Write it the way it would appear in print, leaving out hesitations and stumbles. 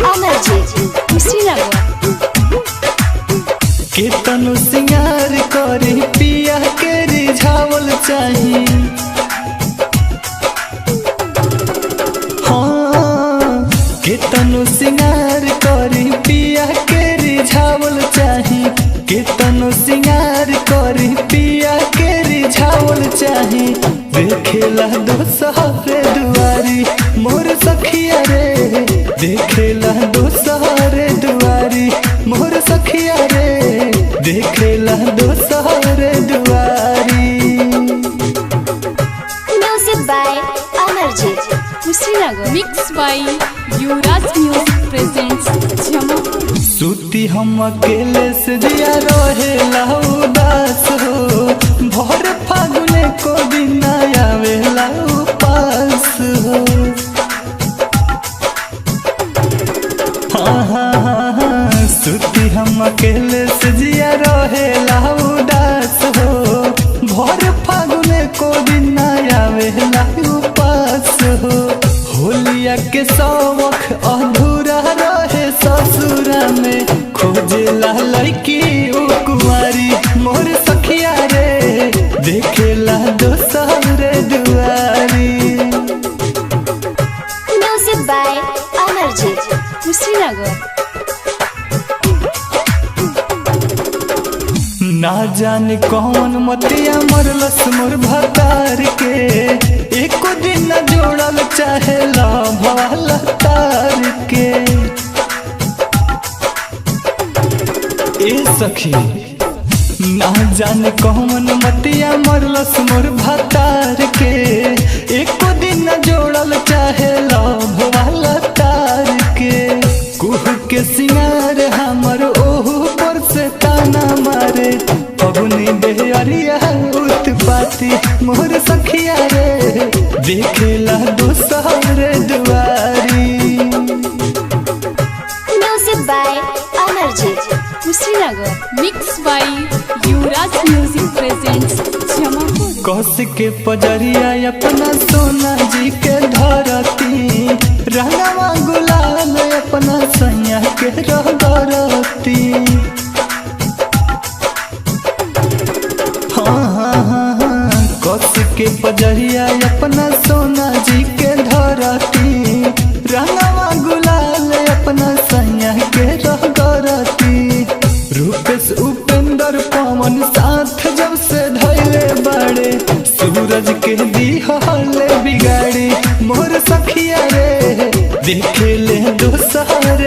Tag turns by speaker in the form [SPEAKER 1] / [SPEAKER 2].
[SPEAKER 1] अमरजीत कुशीनगर।
[SPEAKER 2] केतनु सिंगार करे पिया के रिझावल चाही। हाँ केतनु सिंगार करे पिया के रिझावल चाही। केतनु सिंगार करे पिया के रिझावल चाही। देखेला दोसहरे दुआरी मोर सखिया रे। देखेला दोसहरे दुआरी मोर सखिया रे। देखेला दोसहरे दुआरी।
[SPEAKER 1] Music by Amarjeet Kushinagar.
[SPEAKER 3] Mix by Yuvraj music presents Jamapur.
[SPEAKER 2] सूती हम अकेले से दिया रहेला उदास हो। भोर फागुने को दिन आवेला उपास हो। हाँ हाँ हाँ हाँ सूती हम अकेले से जिया रहेला उदास हो। भोर फागुने को दिन आवेला उपास हो। होलिया के शौक अधूरा रहे ससुरा में। खोजेला लड़की ओ कुंवारी मोर सखिया रे। देखेला दोसहरे दुआरी।
[SPEAKER 1] Music by Amarjeet Kushinagar.
[SPEAKER 2] ना जाने कौन मतिया मरलस मोर भतार के। एको दिन न जोड़ल चाहे भवाला तार के। ए सखी ना जाने कौन मतिया मरलस मोर भतार के। एको दिन न जोड़ल चाहे भवाला तार के। कुह के सिंगार हमर ओहू पर से ताना मारे। पगुनी बेहरिया उत्पाती मोर सखिया रे। देखेला दोसहरे दुआरी।
[SPEAKER 1] Music by Amarjeet Kushinagar.
[SPEAKER 3] Mix by Yuvraj music presents Jamapur.
[SPEAKER 2] कस के पजरिया अपना सोना जी के धरती। रंगवा गुलाल अपना सैया के रगरती। हाँ हाँ हाँ हाँ कस के पजरिया अपना सोना जी के धरती। रंगवा गुलाल अपना सैया के रगरती। रूपेश उपेंद्र पवन साथ जब से धैले बड़े। सूरज के दिहले बिगाड़ी मोर सखिया रे। देखेले दोसहरे